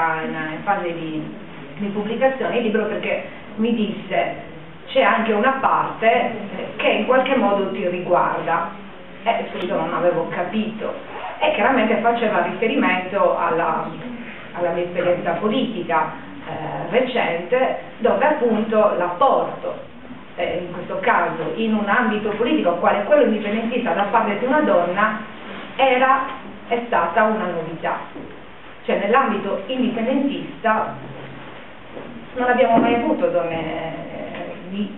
era in fase di pubblicazione il libro, perché mi disse c'è anche una parte che in qualche modo ti riguarda, e subito non avevo capito, e chiaramente faceva riferimento alla mia esperienza politica recente, dove appunto l'apporto, in questo caso in un ambito politico quale quello indipendentista da parte di una donna è stata una novità. Cioè nell'ambito indipendentista non abbiamo mai avuto donne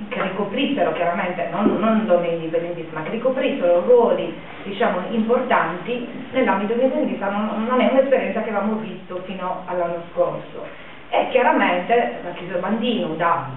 che ricoprissero, chiaramente non donne indipendentiste, ma che ricoprissero ruoli, diciamo, importanti nell'ambito indipendentista. Non è un'esperienza che avevamo visto fino all'anno scorso. E chiaramente Marchisio Bandino, da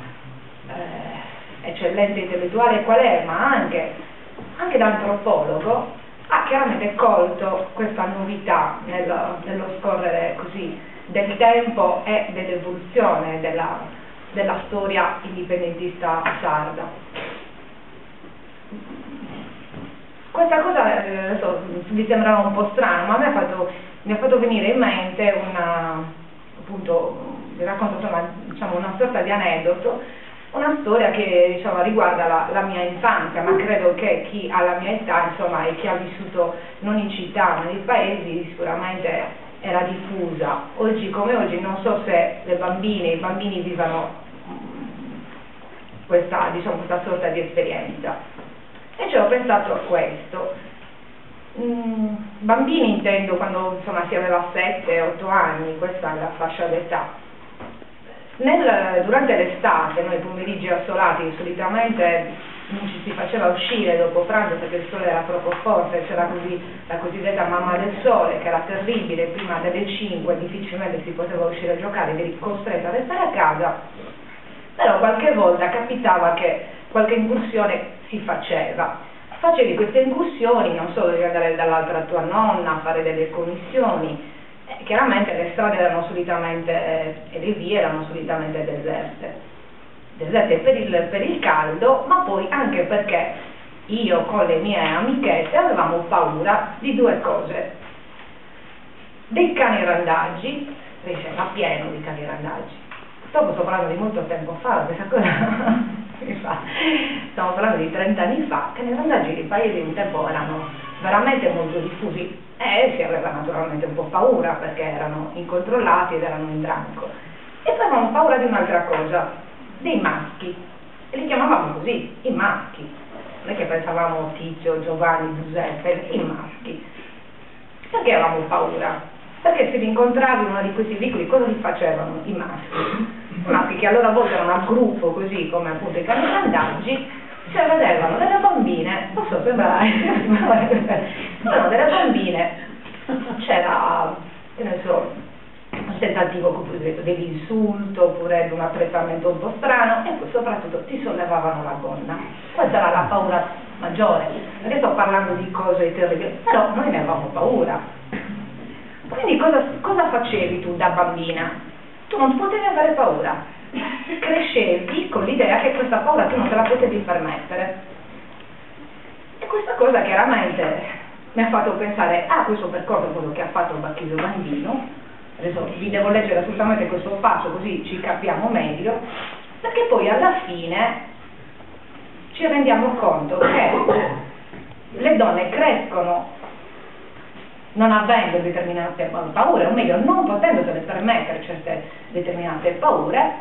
eccellente intellettuale qual è, ma anche da antropologo, ha chiaramente colto questa novità nello scorrere così del tempo e dell'evoluzione della storia indipendentista sarda. Questa cosa adesso vi sembrava un po' strana, ma mi ha fatto venire in mente appunto, vi racconto insomma, diciamo, una sorta di aneddoto, una storia che diciamo, riguarda la mia infanzia, ma credo che chi ha la mia età, insomma, e chi ha vissuto non in città ma nei paesi, sicuramente era diffusa. Oggi come oggi non so se le bambine e i bambini vivano questa sorta di esperienza. E ci ho pensato a questo. Bambini intendo quando insomma si aveva 7-8 anni, questa è la fascia d'età. Durante l'estate, noi pomeriggi assolati, solitamente non ci si faceva uscire dopo pranzo perché il sole era troppo forte, c'era così la cosiddetta mamma del sole, che era terribile, prima delle 5 difficilmente si poteva uscire a giocare, eri costretta a restare a casa, però qualche volta capitava che qualche incursione si faceva. Facevi queste incursioni, non solo devi andare dall'altra tua nonna a fare delle commissioni, chiaramente le strade erano solitamente, e le vie erano solitamente deserte per il caldo, ma poi anche perché io con le mie amichette avevamo paura di due cose: dei cani randaggi, perché c'era pieno di cani randaggi. Dopo sto parlando di molto tempo fa, questa cosa stiamo parlando di 30 anni fa, che nei randaggi dei paesi un tempo erano veramente molto diffusi e si aveva naturalmente un po' paura perché erano incontrollati ed erano in branco. E poi avevamo paura di un'altra cosa, dei maschi, e li chiamavamo così, i maschi. Non è che pensavamo Tizio, Giovanni, Giuseppe, i maschi. Perché avevamo paura? Perché se li incontravi in uno di questi vicoli, cosa li facevano i maschi? I maschi che a loro volta erano al gruppo, così come appunto i cani randaggi, si vedevano delle bambine, non so, sembrare, erano delle bambine, c'era, che ne so, un tentativo dell'insulto oppure di un apprezzamento un po' strano, e poi soprattutto ti sollevavano la gonna. Questa era la paura maggiore, perché sto parlando di cose terribili, però noi ne avevamo paura. Quindi cosa facevi tu da bambina? Tu non potevi avere paura, crescevi con l'idea che questa paura tu non te la potevi permettere. E questa cosa chiaramente mi ha fatto pensare questo percorso, quello che ha fatto Marchisio Bandino. Adesso vi devo leggere assolutamente questo passo così ci capiamo meglio, perché poi alla fine ci rendiamo conto che le donne crescono non avendo determinate paure, o meglio non potendosele permettere certe determinate paure,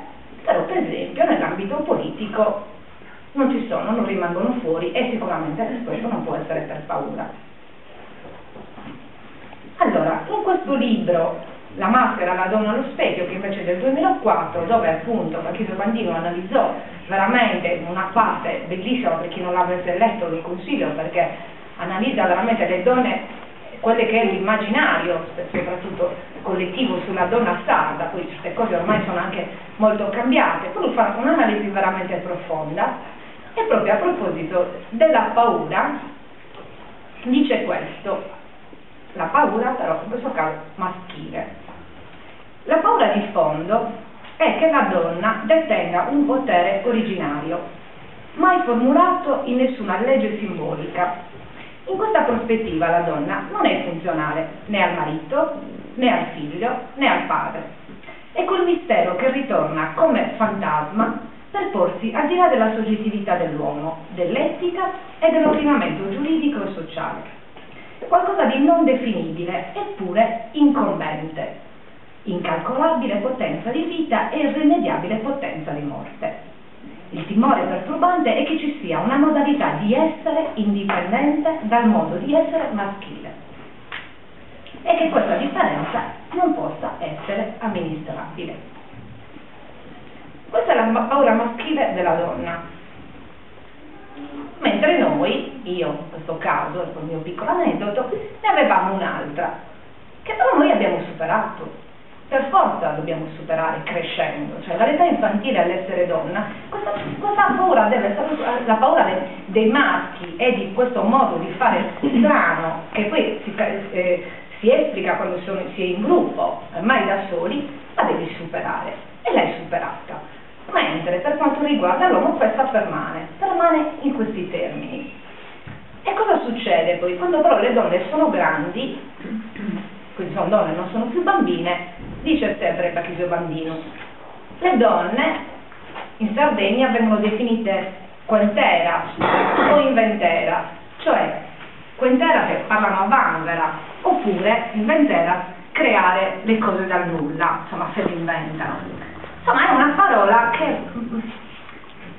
però per esempio nell'ambito politico non ci sono, non rimangono fuori, e sicuramente questo non può essere per paura. Allora, in questo libro La maschera, la donna allo specchio, che invece è del 2004, dove appunto Marchisio Bandino analizzò veramente una parte bellissima, per chi non l'avesse letto lo consiglio, perché analizza veramente le donne, quelle che è l'immaginario, soprattutto collettivo, sulla donna sarda. Poi queste cose ormai sono anche molto cambiate, poi fa un'analisi veramente profonda, e proprio a proposito della paura dice questo: la paura però in questo caso maschile. La paura di fondo è che la donna detenga un potere originario, mai formulato in nessuna legge simbolica. In questa prospettiva la donna non è funzionale né al marito, né al figlio, né al padre. è quel mistero che ritorna come fantasma per porsi al di là della soggettività dell'uomo, dell'etica e dell'ordinamento giuridico e sociale. Qualcosa di non definibile, eppure incombente, incalcolabile potenza di vita e irrimediabile potenza di morte. Il timore perturbante è che ci sia una modalità di essere indipendente dal modo di essere maschile e che questa differenza non possa essere amministrabile. Questa è la paura maschile della donna. Mentre noi, io in questo caso, il mio piccolo aneddoto, ne avevamo un'altra, che però noi abbiamo superato. Per forza dobbiamo superare crescendo, cioè dall'età infantile all'essere donna, questa paura deve essere la paura dei maschi e di questo modo di fare strano, che poi si esplica quando si è in gruppo, mai da soli, la devi superare e l'hai superata. Mentre per quanto riguarda l'uomo questa permane in questi termini. E cosa succede poi? Quando però le donne sono grandi, quindi sono donne, non sono più bambine, dice sempre Bachisio Bandino, le donne in Sardegna vengono definite quentera o inventera, cioè quentera che parlano a vanvera, oppure inventera creare le cose dal nulla, insomma se le inventano. Insomma è una parola che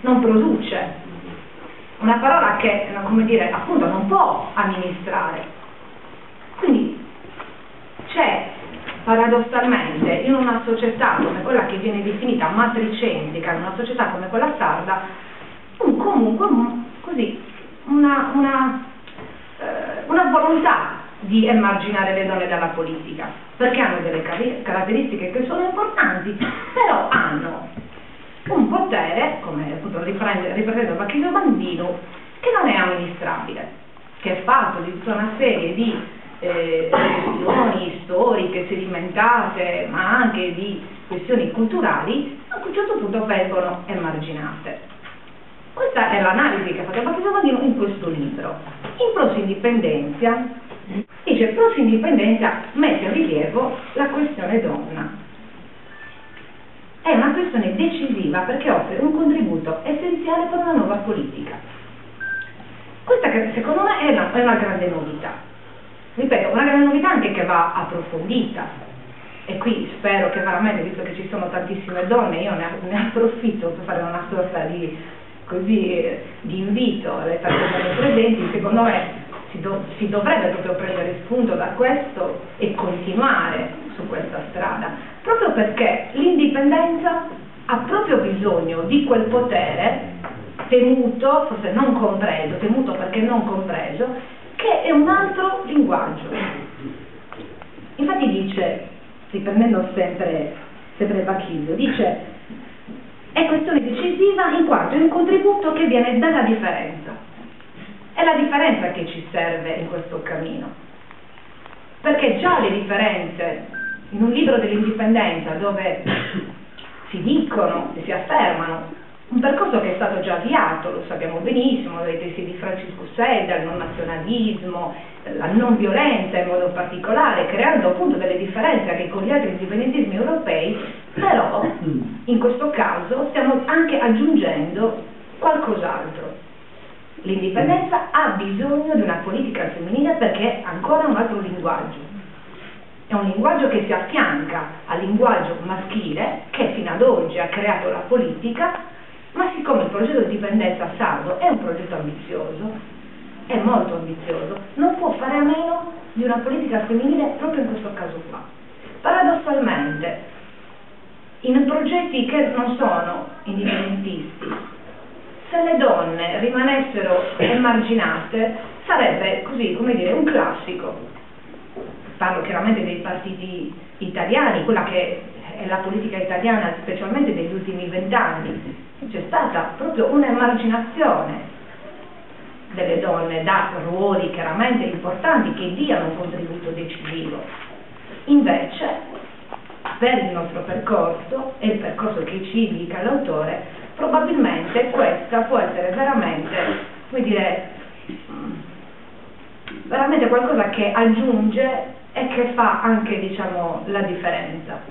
non produce, una parola che, come dire, appunto non può amministrare. Quindi c'è paradossalmente in una società come quella che viene definita matricentrica, in una società come quella sarda, comunque così una volontà di emarginare le donne dalla politica, perché hanno delle caratteristiche che sono importanti, però hanno un potere, come appunto riprendendo Bachisio Bandino, che non è amministrabile, che è fatto di tutta una serie di questioni storiche, sedimentate, ma anche di questioni culturali, a cui a un certo punto vengono emarginate. Questa è l'analisi che ha fatto Bachisio Bandino in questo libro. In Prosa Indipendenza dice: Prosa Indipendenza mette in rilievo la questione donna. È una questione decisiva perché offre un contributo essenziale per una nuova politica. Questa che secondo me è una grande novità. Ripeto, una grande novità anche che va approfondita. E qui spero che veramente, visto che ci sono tantissime donne, io ne approfitto per fare una sorta di invito alle persone presenti. Secondo me si dovrebbe proprio prendere spunto da questo e continuare su questa strada, proprio perché l'indipendenza ha proprio bisogno di quel potere temuto, forse non compreso, temuto perché non compreso, che è un altro linguaggio. Infatti dice, riprendendo sempre Bachisio, dice: è questione decisiva in quanto è un contributo che viene dalla differenza. È la differenza che ci serve in questo cammino, perché già le differenze in un libro dell'indipendenza, dove si dicono e si affermano un percorso che è stato già avviato, lo sappiamo benissimo, dai testi di Francisco Seda, il non nazionalismo, la non violenza in modo particolare, creando appunto delle differenze anche con gli altri indipendentismi europei, però in questo caso stiamo anche aggiungendo qualcos'altro. L'indipendenza ha bisogno di una politica femminile perché è ancora un altro linguaggio. È un linguaggio che si affianca al linguaggio maschile che fino ad oggi ha creato la politica, ma siccome il progetto di indipendenza sardo è un progetto ambizioso, è molto ambizioso, non può fare a meno di una politica femminile proprio in questo caso qua. Paradossalmente, in progetti che non sono indipendentisti, se le donne rimanessero emarginate sarebbe così, come dire, un classico. Parlo chiaramente dei partiti italiani, quella che è la politica italiana specialmente degli ultimi 20 anni. C'è stata proprio un'emarginazione delle donne da ruoli chiaramente importanti che diano un contributo decisivo. Invece, per il nostro percorso e il percorso che ci indica l'autore, probabilmente questa può essere veramente, come dire, veramente qualcosa che aggiunge e che fa anche, diciamo, la differenza.